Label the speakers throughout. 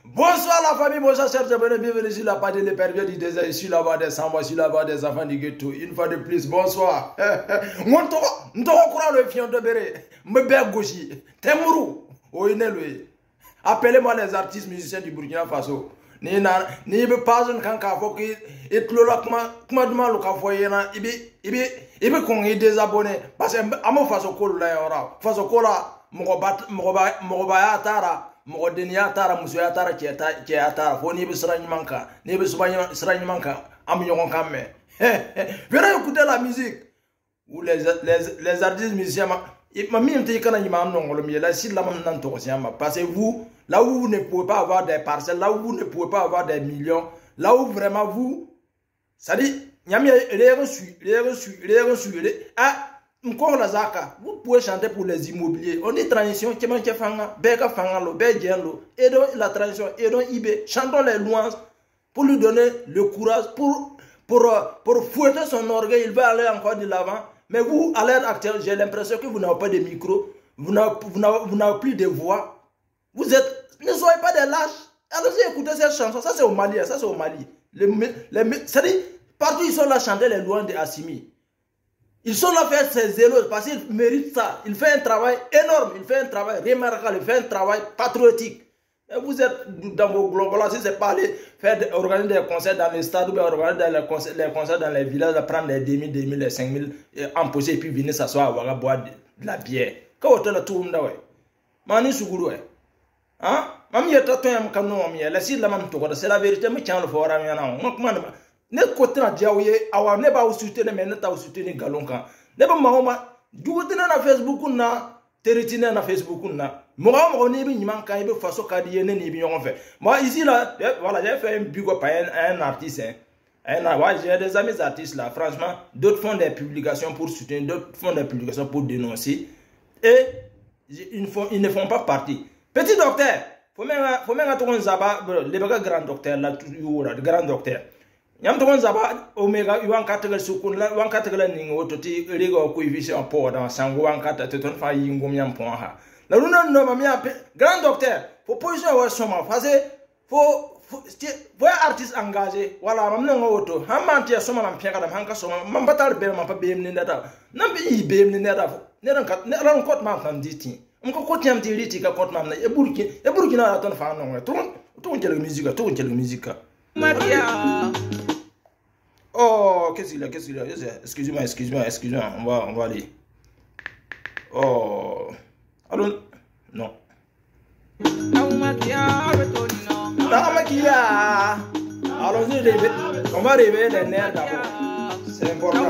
Speaker 1: Bonsoir la famille, bonsoir chers abonnés, bienvenue sur la page de l'épervier du désert, sur la voix des sans-voix, sur la voix des enfants du ghetto. Une fois de plus, bonsoir. Moi, je crois le fion de Béré, me bête gauchi, Temourou, Oinelwe. Appelez-moi les artistes musiciens du Burkina Faso. Ni pas un canca, faut qu'il et clola, comment demain le café, il veut qu'on ait des abonnés. Parce que à mon faso col là, faso cola, Morobaya Tara. Morodenia tara musoya tara kia tara fo ni bisra manka ni bisra sra manka am yon kamme verra écouter la musique ou les artistes musiciens ma mine te kana yima non ngolo mi la si la man nan to siama parce que vous là où vous ne pouvez pas avoir des parcelles, là où vous ne pouvez pas avoir des millions, là où vraiment vous ça dit nyami les reçu ah vous pouvez chanter pour les immobiliers. On dit transition, et donc la transition, et donc IB. Chantons les louanges pour lui donner le courage, pour fouetter son orgueil. Il va aller encore de l'avant. Mais vous, à l'heure actuelle, j'ai l'impression que vous n'avez pas de micro, vous n'avez plus de voix. Vous êtes, ne soyez pas des lâches. Allez-y écouter cette chanson. Ça c'est au Mali, ça c'est au Mali. C'est-à-dire, partout ils sont là chanter les louanges de Assimi. Ils sont là faire ses zélos parce qu'ils méritent ça. Il fait un travail énorme, il fait un travail remarquable, il fait un travail patriotique. Et vous êtes dans vos globales, si c'est pas aller organiser des concerts dans les stades ou bien organiser les concerts dans les villages, prendre les 2000, les 5000, empocher et puis venir s'asseoir à boire de la bière. Quand vous êtes là, tout le monde, Mani Sougoulou, hein? Mamie, il y a tout un canon, c'est la vérité, mais tiens le fort à ne côté na diaouye awa ne ba soutenir mais ne ta soutenir galonka ne ba mahoma dugutena na Facebook na territina na Facebook na mo ne bi nyman kan ibe faso kadiye ne bi yon fait moi ici là voilà j'ai fait un big up à un artiste j'ai des amis artistes là franchement d'autres font des publications pour soutenir d'autres font des publications pour dénoncer et ils ne font pas partie petit docteur faut même attendre zaba les grand docteur là toujours grand docteur Yam to zaba omega yuan kategal sukun la wan kategal ningo to ti rigo coefficient po dans sango wan kata te ton fa yingom yam pon ha la luna no ma mi grand docteur faut position wa soma parce faut artiste engagé voilà mam no auto hamanti soma mam piaka dam hanka soma mam batal be mam pa be ni ndata nam be be ni ndata ne ran kat ne ran kot mam kan diti ko kot yam ti riti ka kot mam na e burkina la ton fa no to jël musique Maria. Oh, qu'est-ce qu'il y a? Excusez-moi, on va aller. Oh, allons, non. Allons-y, on va réveiller les nerfs d'abord. C'est important.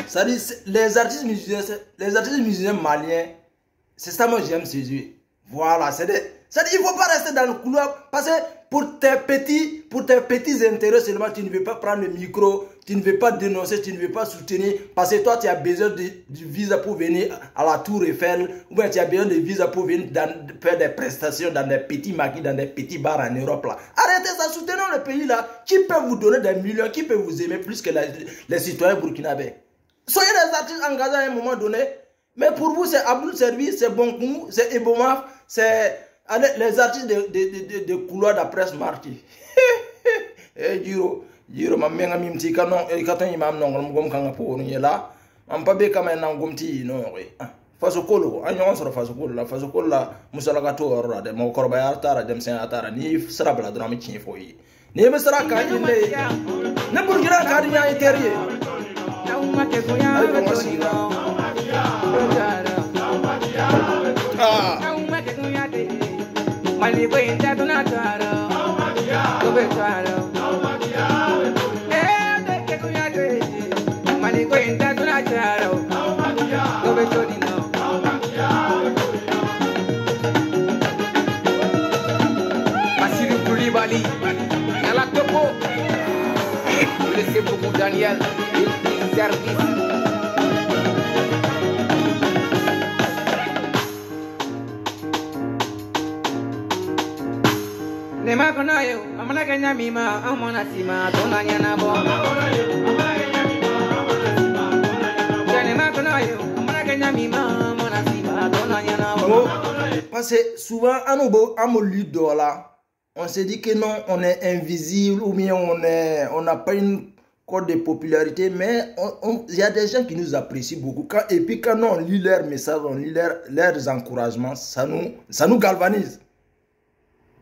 Speaker 1: Ça dit, les artistes musiciens maliens, c'est ça moi j'aime ces yeux. Voilà, ça dit, il ne faut pas rester dans le couloir parce que pour tes petits intérêts seulement, tu ne veux pas prendre le micro, tu ne veux pas dénoncer, tu ne veux pas soutenir parce que toi tu as besoin du visa pour venir à la Tour Eiffel ou bien tu as besoin de visa pour venir faire des prestations dans des petits maquis, dans des petits bars en Europe là. Arrêtez ça, soutenons le pays là qui peut vous donner des millions, qui peut vous aimer plus que les citoyens burkinabés. Soyez des artistes engagés à un moment donné, mais pour vous c'est Abdul Servi, c'est Bonkou, c'est Ebomaf, c'est les artistes de couloir de presse marqués. Eh Jiro, ma menga mimti kanon imam non ngom kanga po ni la, am pa be kama na ngomti no re. Fasokolo, anyon soro fasokolo la musala ka to ora de mo korba ya tara dem sen atara ni sra bla drama chin foyi. Ni be sra ka ni ne burgira ka di nya interieur. Ah
Speaker 2: Mali boy inta tuna charo. Gobe charo. Eh, de que kuya de. Mali boy inta tuna charo. Gobe chodino. Masiri Koulibaly. Yala Topo. Vous laissez beaucoup Daniel. Il service. Nema konayo, amana kenya mima, amana sima, tona nyana bo. Nema konayo, amana kenya mima, amana sima, tona nyana bo.
Speaker 1: Parce que souvent, à nos luttes là, on se dit que non, on est invisible ou bien on n'a pas une cote de popularité, mais il y a des gens qui nous apprécient beaucoup. Et puis quand on lit leurs messages, on lit leurs encouragements, ça nous galvanise.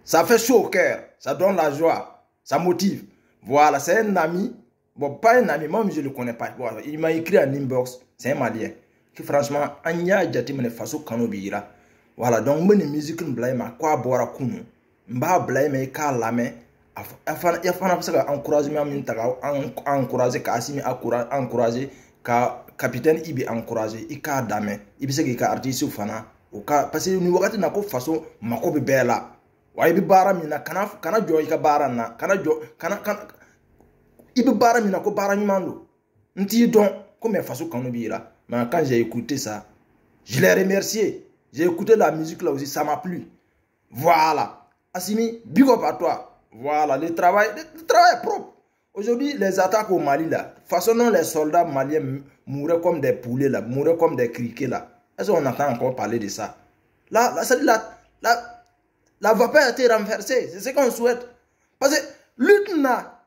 Speaker 1: Ça fait chaud au cœur, ça donne la joie, ça motive. Voilà, c'est un ami, bon pas un ami, moi je ne le connais pas. Voilà, il m'a écrit en inbox, c'est un Malien, qui franchement, Anya Djatime Faso Kanobira. Voilà, donc moi, la musique, je ne quoi boire kunu. Mba blame ka lame ya fana saka encouragement min taka encourager ka asimi encourager ka capitaine ibi encourager ika dame ibi saka ka artiste fana o ka parce que ni wakati na ko façon mako be bela wa ibi bara mina kana jo ika bara na kana ibi bara mina ko bara nyimando nti don comme façon kanu bira mais quand j'ai écouté ça je l'ai remercié, j'ai écouté la musique là aussi, ça m'a plu. Voilà. Assimi, big up à toi. Voilà, le travail est propre. Aujourd'hui, les attaques au Mali là, façon dont les soldats maliens mouraient comme des poulets là, mouraient comme des criquets là. Est-ce qu'on entend encore parler de ça? Là, la vapeur a été renversée. C'est ce qu'on souhaite. Parce que lutte là,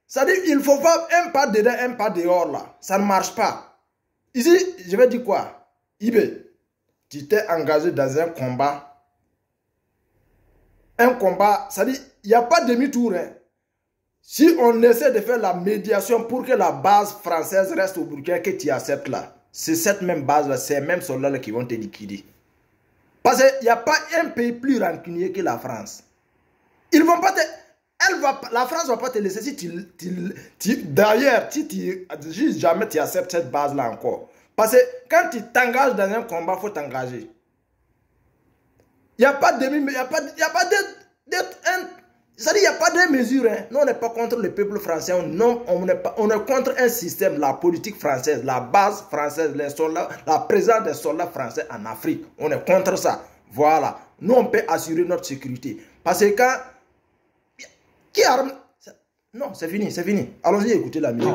Speaker 1: ça dit il faut faire un pas dedans, un pas dehors là. Ça ne marche pas. Ici, je vais dire quoi? Ibe, tu t'es engagé dans un combat. Un combat, ça dit, il n'y a pas de demi-tour. Hein. Si on essaie de faire la médiation pour que la base française reste au Burkina, que tu acceptes là, c'est cette même base-là, ces mêmes soldats-là qui vont te liquider. Parce qu'il n'y a pas un pays plus rancunier que la France. Ils vont pas te... la France ne va pas te laisser si d'ailleurs, si jamais tu acceptes cette base-là encore. Parce que quand tu t'engages dans un combat, il faut t'engager. Il n'y a pas de mesure. Hein. Nous, on n'est pas contre le peuple français. On est contre un système, la politique française, la base française, les soldats, la présence des soldats français en Afrique. On est contre ça. Voilà. Nous, on peut assurer notre sécurité. Parce que quand... Qui arme... Non, c'est fini, c'est fini. Allons-y écouter la musique.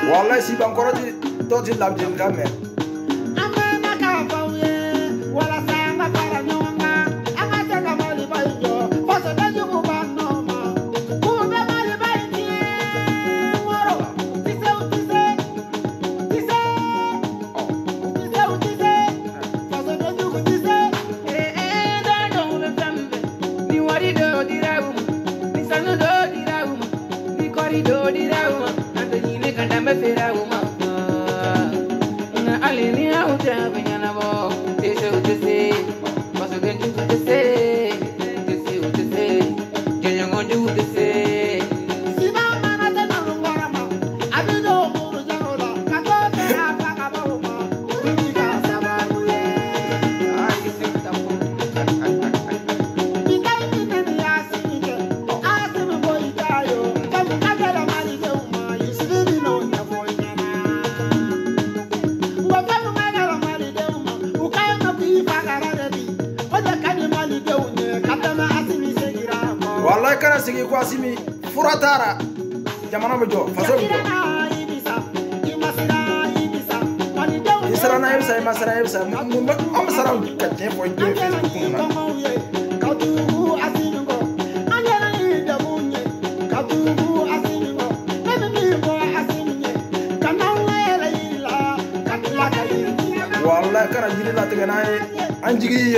Speaker 1: Voilà, si encore tu l'as bien quand même. Wallahi kana sigi ko asimi furatara jamana mo jo faso mo isra na ibsa masra ibsa am sara ka te fo je Facebook na Voilà, quand on dit la teganaye, on dit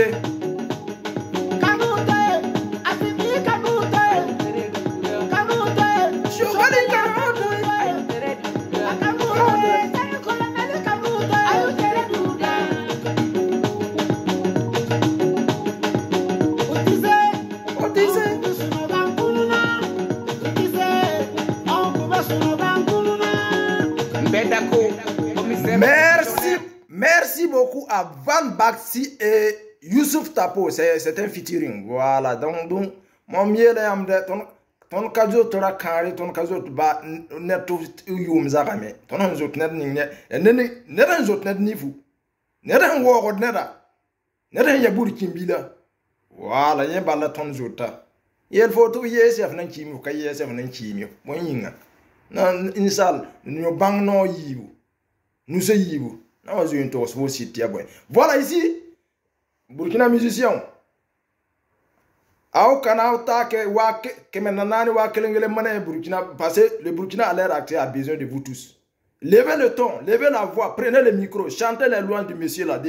Speaker 1: merci beaucoup à Van Baxi et Youssouf Tapo. C'est un featuring. Voilà. Donc, mon mieux, ton kazo tora kari, ton kazo ba netu yum zakame. Ton zot net ni net zot net ni fu. Net en wo neta. Net en yaburi kimbila. Voilà, yen bala ton zota. Yel foto yesef nan kimi ka yesef nan kimi. Mo yinga. Non insal, nous bang no yibu. Nous se yibu. Non, je ne t'ose pas citer. Voilà ici, Burkina musicien. Au canal que maintenant Burkina, parce que le Burkina à l'heure actuelle a besoin de vous tous. Levez le ton, levez la voix, prenez le micro, chantez les louanges du monsieur là,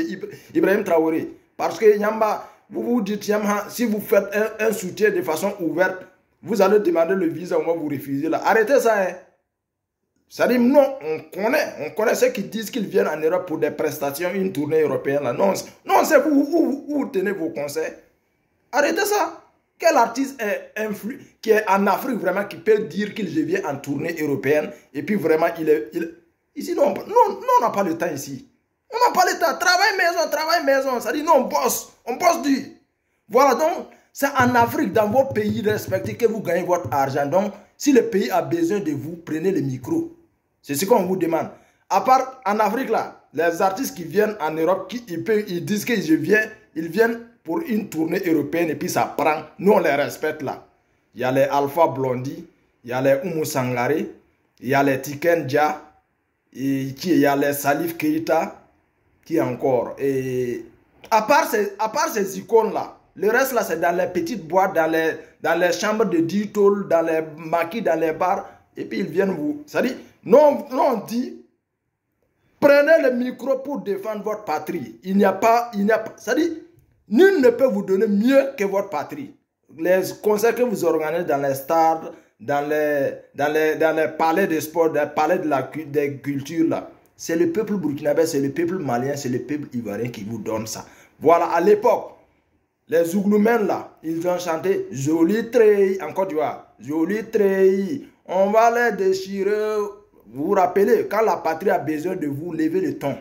Speaker 1: Ibrahim Traoré. Parce que Yamba, vous vous dites, Yamba, si vous faites un soutien de façon ouverte, vous allez demander le visa, on va vous refuser là. Arrêtez ça, hein. Ça dit non, on connaît ceux qui disent qu'ils viennent en Europe pour des prestations, une tournée européenne là. Non, c'est vous où tenez vos conseils. Arrêtez ça. Quel artiste est qui est en Afrique vraiment qui peut dire qu'il vient en tournée européenne et puis vraiment ici non, on n'a pas le temps ici. On n'a pas le temps. Travail maison. Ça dit non, on bosse du. Voilà donc, c'est en Afrique, dans vos pays respectifs que vous gagnez votre argent. Donc, si le pays a besoin de vous, prenez le micro. C'est ce qu'on vous demande. À part en Afrique là, les artistes qui viennent en Europe, ils disent qu'ils viennent pour une tournée européenne et puis ça prend. Nous on les respecte là. Il y a les Alpha Blondy, il y a les Oumou Sangaré, il y a les Tiken Jah, il y a les Salif Keita, qui encore. Et à part ces icônes là, le reste là c'est dans les petites boîtes, dans les chambres de 10 tôles, dans les maquis, dans les bars. Et puis ils viennent vous. Ça dit, non, on dit, prenez le micro pour défendre votre patrie. Ça dit, nul ne peut vous donner mieux que votre patrie. Les concerts que vous organisez dans les stades, dans les palais de sport, dans les palais des cultures là, c'est le peuple burkinabé, c'est le peuple malien, c'est le peuple ivoirien qui vous donne ça. Voilà, à l'époque, les Zougloumènes là, ils ont chanté Joli Treillis en Côte d'Ivoire. Joli Treillis, on va les déchirer. Vous vous rappelez, quand la patrie a besoin de vous, levez le ton.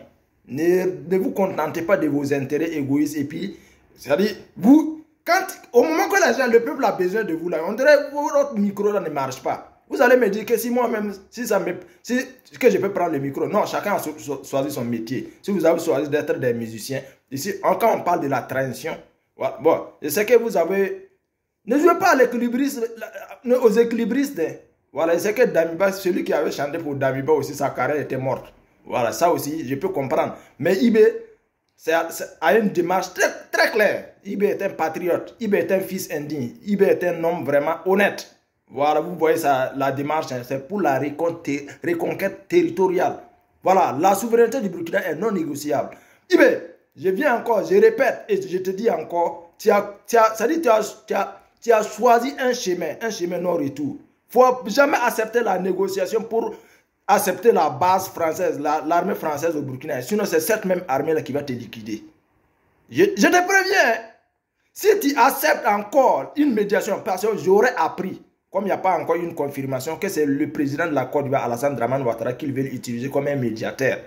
Speaker 1: Ne vous contentez pas de vos intérêts égoïstes. Et puis, c'est-à-dire, au moment que le peuple a besoin de vous, là, on dirait que votre micro là ne marche pas. Vous allez me dire que si moi-même, que je peux prendre le micro. Non, chacun a choisi son métier. Si vous avez choisi d'être des musiciens, ici, quand on parle de la transition, voilà, bon, je sais que vous avez... Ne jouez pas aux équilibristes. Voilà, je sais que Damiba, celui qui avait chanté pour Damiba aussi, sa carrière était morte. Voilà, ça aussi, je peux comprendre. Mais Ibé, a une démarche très, très claire. Ibé est un patriote. Ibé est un fils indigne. Ibé est un homme vraiment honnête. Voilà, vous voyez ça, la démarche, c'est pour la reconquête territoriale. Voilà, la souveraineté du Burkina est non négociable. Ibé, je viens encore, je répète, et je te dis encore, tu as choisi un chemin non-retour. Il ne faut jamais accepter la négociation pour accepter la base française, l'armée française au Burkina. Sinon, c'est cette même armée-là qui va te liquider. Je te préviens, si tu acceptes encore une médiation, parce que j'aurais appris, comme il n'y a pas encore une confirmation, que c'est le président de la Côte d'Ivoire, Alassane Dramane Ouattara, qu'il veut utiliser comme un médiateur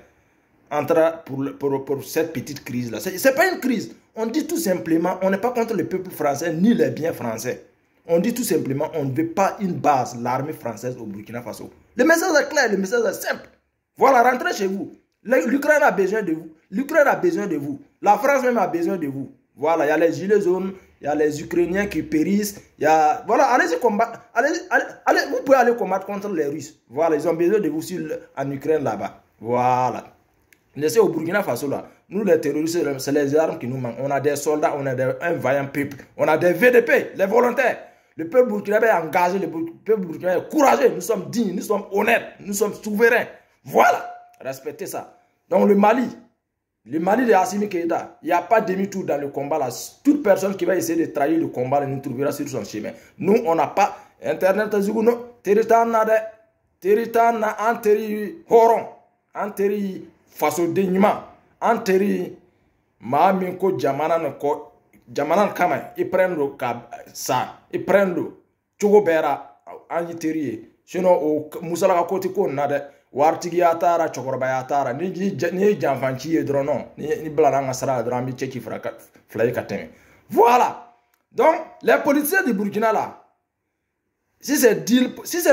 Speaker 1: pour cette petite crise-là. Ce n'est pas une crise. On dit tout simplement, on n'est pas contre le peuple français ni les biens français. On dit tout simplement, on ne veut pas une base, l'armée française au Burkina Faso. Le message est clair, le message est simple. Voilà, rentrez chez vous. L'Ukraine a besoin de vous. L'Ukraine a besoin de vous. La France même a besoin de vous. Voilà, il y a les gilets jaunes, il y a les Ukrainiens qui périssent. Voilà, allez-y combattre. Vous pouvez aller combattre contre les Russes. Voilà, ils ont besoin de vous en Ukraine là-bas. Voilà. Laissez au Burkina Faso là. Nous les terroristes, c'est les armes qui nous manquent. On a des soldats, on a un vaillant peuple. On a des VDP, les volontaires. Le peuple burkinabé est engagé, le peuple burkinabé est courageux. Nous sommes dignes, nous sommes honnêtes, nous sommes souverains. Voilà, respectez ça. Donc le Mali, Le Mali de Assimi Keïta, il n'y a pas demi-tour dans le combat là. Toute personne qui va essayer de trahir le combat là, nous trouvera sur son chemin. Nous, on n'a pas Internet, territoire na anteri horon, anteri faso denyuma, anteri maamin ko jamanan kama, ils prennent le ça, ils prennent le chogobera aniteri. Sinon, au Moussala côté ko nade. Wartigi yatara chokoroba yatara ni janfanchi e dronon ni blananga sara drambi cheki fly kateme. Voilà. Donc les politiciens du Burkina là, si c'est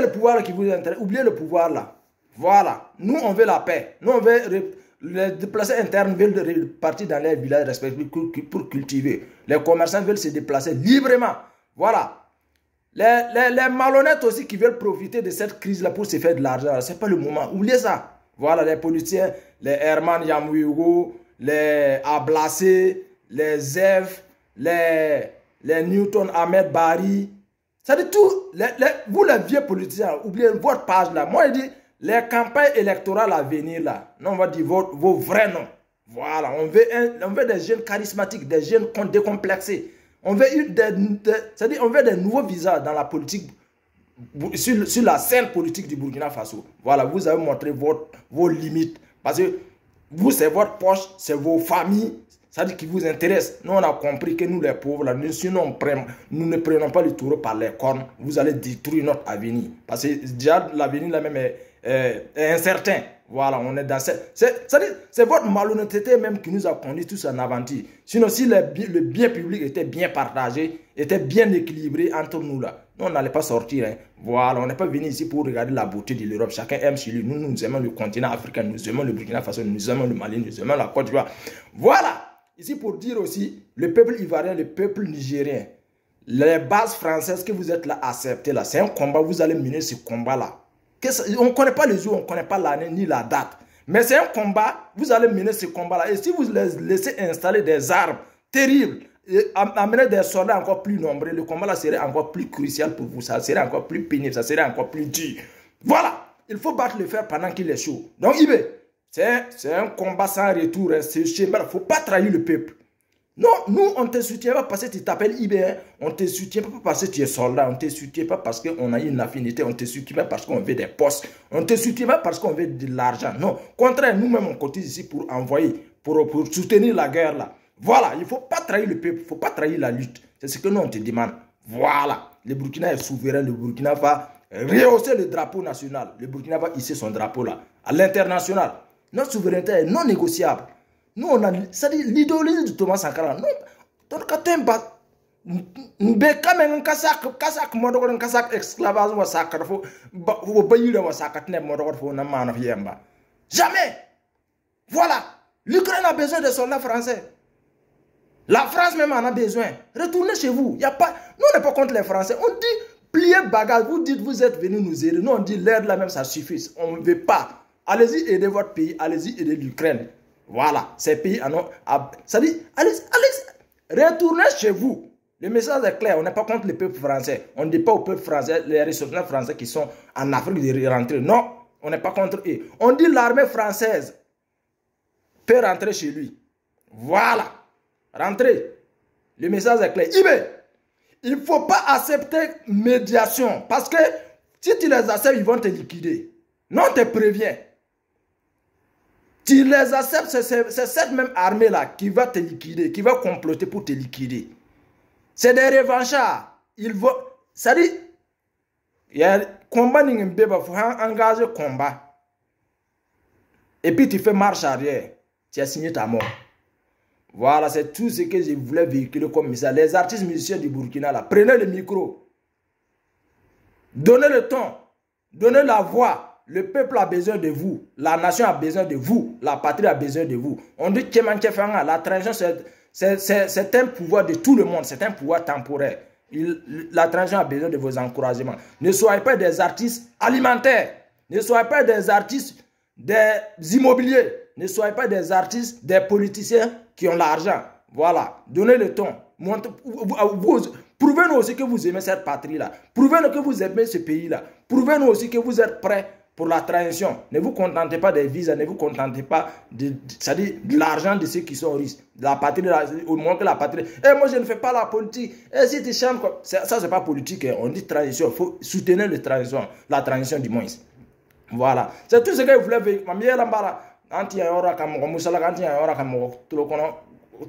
Speaker 1: le pouvoir qui vous intéresse, oubliez le pouvoir là. Voilà. Nous on veut la paix. Nous on veut les déplacés internes veulent partir dans les villages respectifs pour cultiver. Les commerçants veulent se déplacer librement. Voilà. Les malhonnêtes aussi qui veulent profiter de cette crise-là pour se faire de l'argent, ce n'est pas le moment. Oubliez ça. Voilà, les politiciens, les Herman Yamouigo, les Ablacé, les Zev, les Newton Ahmed Bari. Ça dit tout. Vous, les vieux politiciens, oubliez votre page là. Moi, je dis, les campagnes électorales à venir là, non, on va dire vos vrais noms. Voilà, on veut des jeunes charismatiques, des jeunes décomplexés. On veut c'est-à-dire on veut des nouveaux visages dans la politique, sur la scène politique du Burkina Faso. Voilà, vous avez montré vos limites. Parce que vous, c'est votre poche, c'est vos familles, c'est-à-dire qui vous intéresse. Nous, on a compris que nous, les pauvres, là, nous ne prenons pas le taureau par les cornes. Vous allez détruire notre avenir. Parce que déjà, l'avenir là-même est incertain. Voilà, on est dans c'est votre malhonnêteté même qui nous a conduit tous en aventure. Sinon, si le bien public était bien partagé, était bien équilibré entre nous là, nous, on n'allait pas sortir. Hein. Voilà, on n'est pas venu ici pour regarder la beauté de l'Europe. Chacun aime chez lui. Nous aimons le continent africain, nous aimons le Burkina Faso, nous aimons le Mali, nous aimons la Côte d'Ivoire. Voilà, ici pour dire aussi, le peuple ivoirien, le peuple nigérien, les bases françaises que vous êtes là acceptées là, c'est un combat, vous allez mener ce combat là. On ne connaît pas le jour, on ne connaît pas l'année ni la date. Mais c'est un combat, vous allez mener ce combat-là. Et si vous laissez installer des armes terribles, et amener des soldats encore plus nombreux, le combat-là serait encore plus crucial pour vous. Ça serait encore plus pénible, ça serait encore plus dur. Voilà, il faut battre le fer pendant qu'il est chaud. Donc, Ibé, c'est un combat sans retour. Hein. Il ne faut pas trahir le peuple. Non, nous, on ne te soutient pas parce que tu t'appelles IBE. On ne te soutient pas parce que tu es soldat. On ne te soutient pas parce qu'on a une affinité. On ne te soutient pas parce qu'on veut des postes. On ne te soutient pas parce qu'on veut de l'argent. Non, contraire, nous-mêmes, on cotise ici pour envoyer, pour soutenir la guerre là. Voilà, il ne faut pas trahir le peuple. Il ne faut pas trahir la lutte. C'est ce que nous, on te demande. Voilà, le Burkina est souverain. Le Burkina va rehausser le drapeau national. Le Burkina va hisser son drapeau là. À l'international. Notre souveraineté est non négociable. Nous, on a, c'est-à-dire l'idéologie de Thomas Sankara. Non, donc quand tu es kasak modokon kasak esclavage wa sakara fo bayira wa sakatne modokon fo na mana yemba. Jamais. Voilà. L'Ukraine a besoin de soldats français. La France même en a besoin. Retournez chez vous. Y a pas, nous, on n'est pas contre les Français. On dit pliez bagage. Vous dites vous êtes venus nous aider. Nous, on dit l'aide là même ça suffit. On ne veut pas. Allez-y aider votre pays. Allez-y aider l'Ukraine. Voilà, ces pays ça dit, allez, retournez chez vous. Le message est clair, on n'est pas contre le peuple français. On ne dit pas au peuple français, les ressortissants français qui sont en Afrique de rentrer. Non, on n'est pas contre eux. On dit l'armée française peut rentrer chez lui. Voilà, rentrez. Le message est clair. Il ne faut pas accepter médiation parce que si tu les acceptes, ils vont te liquider. Non, on te prévient. Tu les acceptes, c'est cette même armée-là qui va te liquider, qui va comploter pour te liquider. C'est des revanchards. Ils vont... Ça dit, il y a combat, il faut engager combat. Et puis tu fais marche arrière. Tu as signé ta mort. Voilà, c'est tout ce que je voulais véhiculer comme message. Les artistes musiciens du Burkina, là, prenez le micro. Donnez le ton. Donnez la voix. Le peuple a besoin de vous. La nation a besoin de vous. La patrie a besoin de vous. On dit que la transition, c'est un pouvoir de tout le monde. C'est un pouvoir temporaire. La transition a besoin de vos encouragements. Ne soyez pas des artistes alimentaires. Ne soyez pas des artistes des immobiliers. Ne soyez pas des artistes, des politiciens qui ont l'argent. Voilà. Donnez le ton. Prouvez-nous aussi que vous aimez cette patrie-là. Prouvez-nous que vous aimez ce pays-là. Prouvez-nous aussi que vous êtes prêts pour la transition. Ne vous contentez pas des visas, ne vous contentez pas de l'argent de ceux qui sont riches. La patrie, au moins que la patrie. Et moi, je ne fais pas la politique. Et si tu chantes, ça, c'est pas politique. Hein. On dit transition. Il faut soutenir la transition du moins. Voilà. C'est tout ce que je voulais faire. Ma mère, anti-aura comme Moussala, anti-aura comme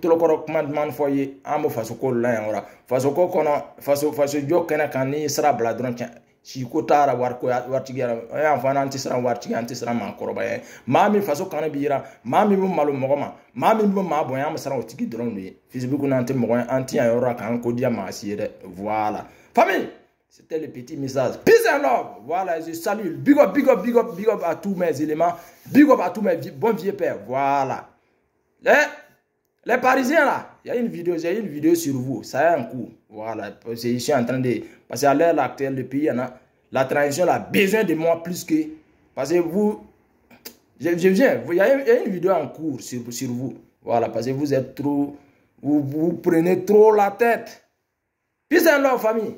Speaker 1: Tulokoro commandement foyer, amo fasoko la ora. Fasoko kono, faso jo kena kani sera bladron si kotara wartigara ya fana anti sera wartiga anti sera mankoroba ya mami faso kana bira mami mo malo mogoma mami mo mabo ya sera otigi dron de Facebook na anti mo anti aura kan ko dia ma siere voilà famille. C'était le petit message. Peace and love. Voilà, je salue. Big up, big up, big up, big up à tous mes éléments. Big up à tous mes bons vieux pères. Voilà. Les Parisiens là, j'ai une vidéo sur vous. Ça a un coup. Voilà. Je suis en train de. Parce qu'à l'heure actuelle, le pays, la transition a besoin de moi plus que. Parce que vous. Je viens. Il y a une vidéo en cours sur vous. Voilà. Parce que vous êtes trop. Vous prenez trop la tête. Peace and love, famille.